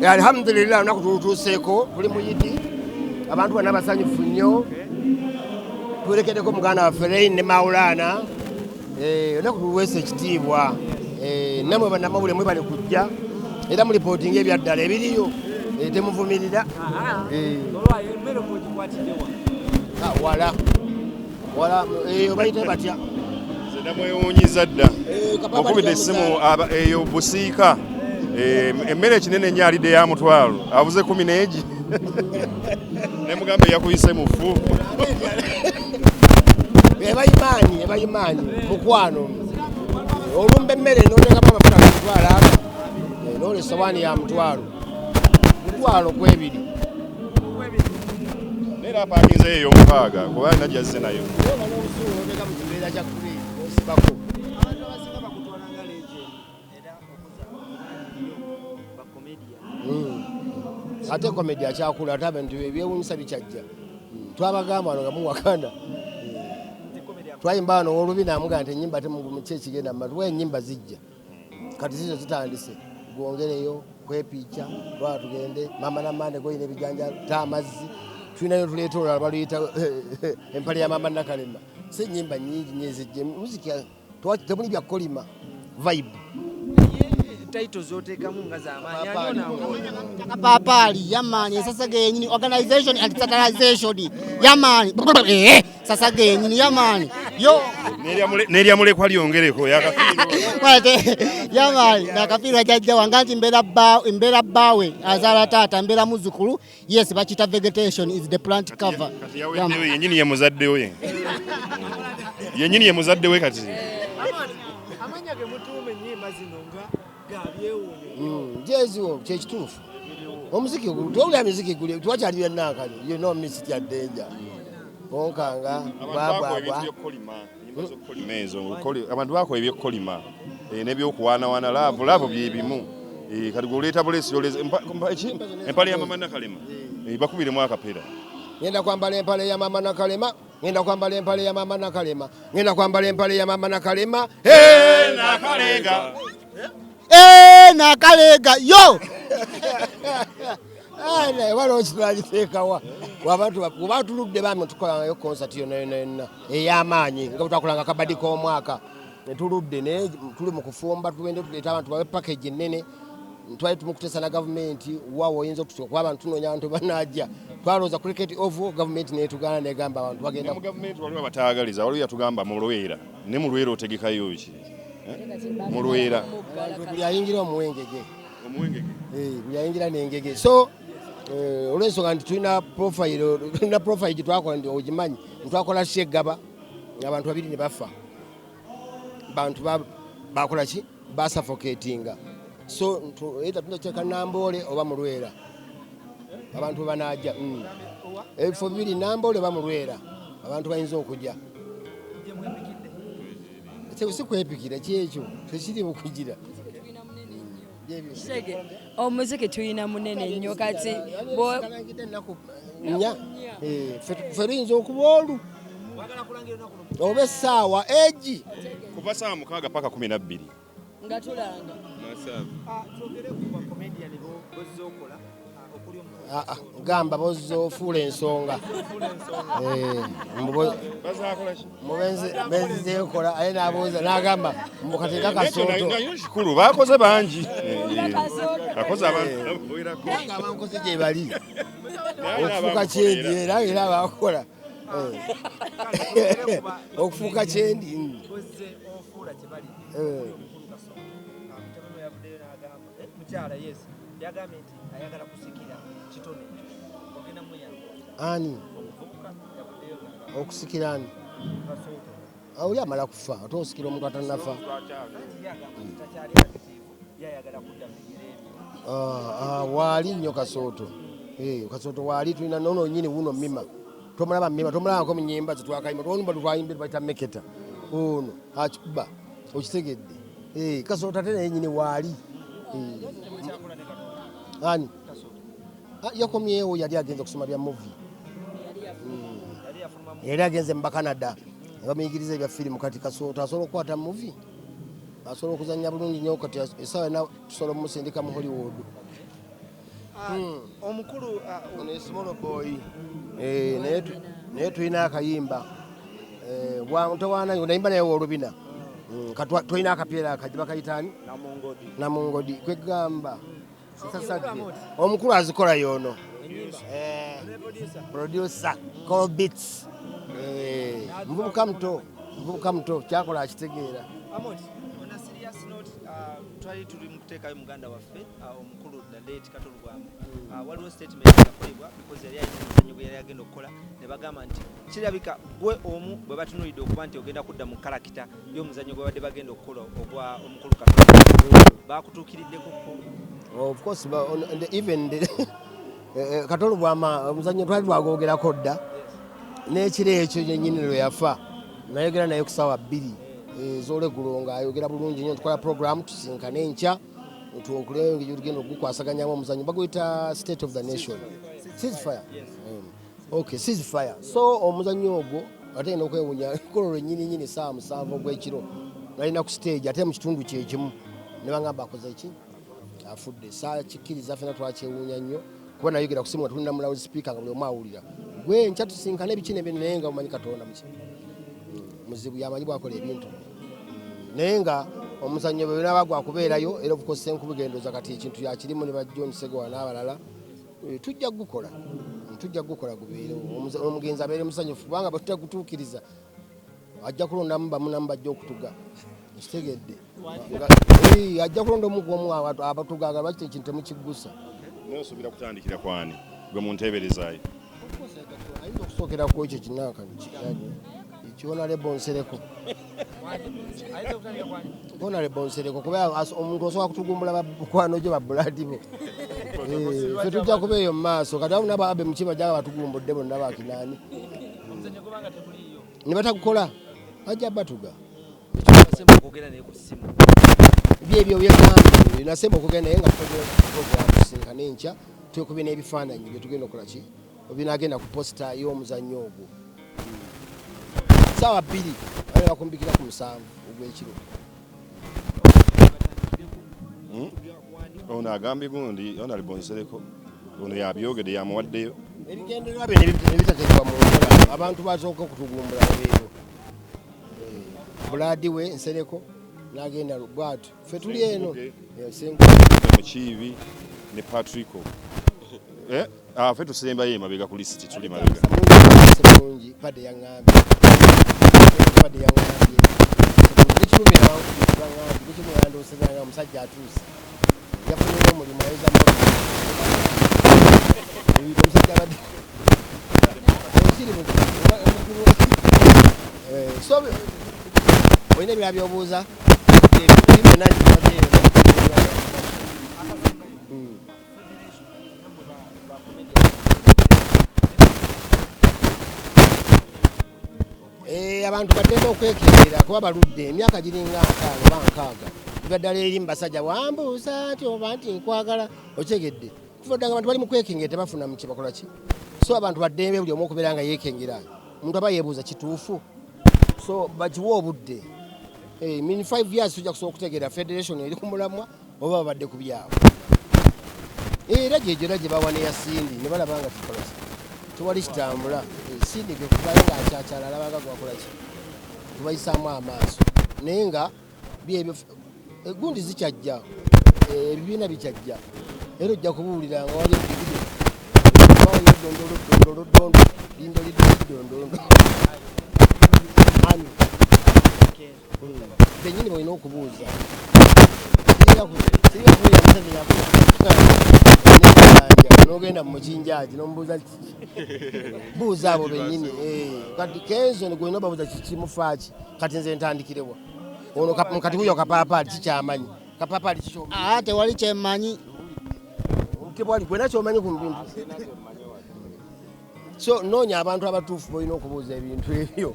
Alhamdulillah nakututuseeko tuli muyiti abantu bana basanyufu nnyo tulekedeko muganda waffe Lane ne Maulana nakutuweesa ekitiibwa namwe bannamawulire mwe bali kujja era mu reporting ebyaddala ebiriyo temuvumirira wala obayite batya namwewuunyiza dda okubidde essimu eyo busiika emmere ekinene ennyo alidde ya mutwalo abuze 10 n'egi nemugambe yakuyise mufu ebayimaanyi mukwano olumba emmere notekamu amafuta mutwalo nola essowaani ya mutwalo kwebiri neera apaakinze eyo mukaaga kuba najjazze nayo noteka mu kibeera kya kuli osibako ate komedi akyakula ate abantu ebyewuunyisa bikyajja twabagamba wano nga muwakana twayimba wano olubi namugaa nti ennyimba temumuki ekigenda mumatuwa ennyimba zijja kati zizo zitandise gwongereyo kwepiica twala tugende mama namande goyina ebijanja ta amazzi tulinayo tuleeta olala baluyita empale ya mama nakalema si ennyimba nyingi nyezijje muziki temuli bya kolima vibe title zoteekamu nga z'amaanyi Papali, yamani, sasa genyini, organization and centralization, yamani, sasa genyini, yamani, yo. Neria mule kwa lyongereko yakafiro. Yamani, nakafiro jajja wanganti mbera bawe, azala tata, mbera muzukuru, yes, bachita vegetation is the plant cover. Kati yawe yenyini ya muzadde we. Yenyini ya muzadde we kati. Amanya ge mutume nyimba zinonga. Jeziwo kyekituufu omuziki towulira miziki guli twakyalibya nankani you know miss ya danger onkanga babwabwa abantu bakola ebyokukolima n'ebyokuwaanawaana laavu byebimu kati goleeta bulesi empale ya mama nakalema bakubiremu akapera ngenda kwambala empale ya mama nakalema ngenda kwambala empale ya mama nakalema ngenda kwambala empale ya mama nakalema nakalega nakalega yo wano okitwagiteekawa wabantu tuludde bami tukolangayo concert yonna ey'amaanyi nga butakolanga kabadi k'omwaka netuludde tuli mu kufumba tugende tuleeta abantu bawe package ennene twali tumukutesa na gavumenti waawo oyinza okutuka kuba abantu tunoonya abantu banajja twalowooza cricket ovu gavumenti netugaana negamba abantu bagenda mu gavumenti waliwo bataagaliza waliwo yatugamba mu Lwera ne mu Lwera otegekayo ki mu Lwera buli ayingira omuwengege buli ayingira n'engege so olw'ensonga nti tulina profile gyetwakola ndi ogimanyi ntwakola Sheggaba abantu 2 ne bafa bantu bakola ki basuffocatinga so era tunateeka Namboole oba mu Lwera abantu banajja ebifo 2 Namboole oba mu Lwera abantu bayinza okujja si kwepikira kyekyo tekiri bukugira omuziki tulina munene nnyo kati ffe tuyinza okuba olu oba essaawa egi kuva saa 6 paka 12 nga tulanga gamba bozofuula ensonga mubenzekola aye nabuuza n'agamba mbukateeka kasooto bakoze bangi abankoze gye bali okufuuka kyendi era bakola okufuuka kyendi ani okusikira ani oli amala kufa ate osikira omuntu atanafa waali nnyo kasooto kasooto waali tulina nono nyini wuno mima tomulaba mima tomulabako munyimba zetwakayimba tolumba twayimbe twaita meketa ono akikuba okitegedde kasooto ate naye nyini waali ani yakomyewo yali agenze kusoma bya movie yali agenze mu Canada nga muyigiriza ebya firimu kati kasooto asobola okukwata movie asobola okuzanya bulungi nnyo kati essaawa ena tusobola omusindika mu Hollywood omukulu ono small boy naye tulina akayimba bwantowaanayo nayimba naye olubina tulina akapiira akajiba kayitani namungodi kwegamba omukulu azikola yono producer Colbits mvubuka muto kyakola akitegeera. On a serious note, twali tuli mu kuteekayo muganda waffe omukulu Daleet Katolugwama waliwo statement yakolebwa because yali alina omuzannyo gwe yali agenda okukola ne bagamba nti kirabika gwe omu bwe batunuulidde okuba nti ogenda kudda mu kalakita y'omuzannyo gwe badde bagenda okukola ogwa omukulu Katolugwama bakutuukiriddeko. Of course even Katolugwama omuzannyo twali twagoogerako dda n'ekiro ekyo kyennyini lwe yafa nayogera naye ku ssaawa 2 ez'olweggulo ng'ayogera bulungi nnyo tukola program tusinkane enkya tuokuleo ngeri tugenda okukwasaganyamu omuzannyo baguyita state of the nation ceasefire. Okay, ceasefire. So omuzannyo ogwo ate eno okwewunya kolo lwennyini ssaawa 7 ogw'ekiro nalina ku stage ate mu kitundu kyekimu ne bangamba akoze eki afudde saakikkiriza ffena twakyewuunya nnyo kuba nayogera ku simu nga tulina mu loudspeaker nga buli omu awulira gwe nkya tusinkane ebikine bye naye nga mumanyi Katonda muzibu yamanyi bwakola ebintu naye nga omuzannyo bwe binaaba gwakubeerayo era obukosa enkubu gendoza kati ekintu yakirimu ne bajja Omusegowa n'abalala tujja gukola gubeere omugenzi abeere musanyufu kubanga bwe tutagutuukiriza ajja kulondamu bamunamu bajja okutuga kitegedde ajja kulonda omugomu abatugaga bakita ekintu temukiggusa nosuubira kutandikira kwani gwe munteeberezaayo ayinza okusookera ku ekyo kinaka Honorable Nsereko kuba omuntu osobola kutugumbula bakwano gye babuladi bo ffe tujja kubeeyo mu maaso kati abo nabaabe mukima gyaba batugumbudde bonna bakinaani ne batakukola bajja batuga byebyo byegambye nasemba okugenda naye nga tusinkana enkya twekubye n'ebifaananyi bye tugenda okukola ki obinagenda ku posita y'omuzannyo ogwo ssaawa 2 ale bakumbikira ku 7 ogw'ekiro. Ono agambye gundi Honorable Nsereko ono yabyogedde yamuwaddeyo ebigendererwa bye nebitateekebwa mu nkola abantu basooka okutugumbula leero buladi we Nsereko n'agenda bwatu ffe tuli eno Mukiibi ne Patrico ffe tusembayo emabega ku lisiti tuli mabega bulungi padde yaŋŋambye ekikumi nawandikimuyandoosezanga omusajja atuuse yafunire omulimu ayeza omusajja abadde so olina ebirala byobuuza abantu baddemu okwekengera kuba baludde emyaka giringa 5 bibaddala eri mu basajja wambuuza nti oba nti nkwagala okyegedde kufaddanga abantu bali mu kwekengera tebafuna mu kibakola ki so abantu baddembe buli omu okubeera nga yeekengera omuntu aba yeebuuza kituufu so bakiwa obudde min 5 years tujja kusobola okutegeera federation eri ku mulamwa oba babadde ku byabwe era gyegyo gye bawa neyasindi ne balaba nga tukola ki tewali kitambula sindi gwe kubaye nga akyakyala alabaga gwakola ki tubayisaamu amaaso naye nga byebyo gundi zikyajja ebibiina bikyajja era ojja kubuulira nga wali ani benyini balina okubuuza nogenda mumukinjaji nomubuuza buuza abo benyini kati kenzo negolina obabuuza kikimufaaki kati nze ntandikirewa ono kati huyo kapaapali kikyamanyi kapaapali kikyo tewali kyemmanyi tewali gwena kyomanyi ku bintu so noonya abantu abatuufu balina okubuuza ebintu ebyo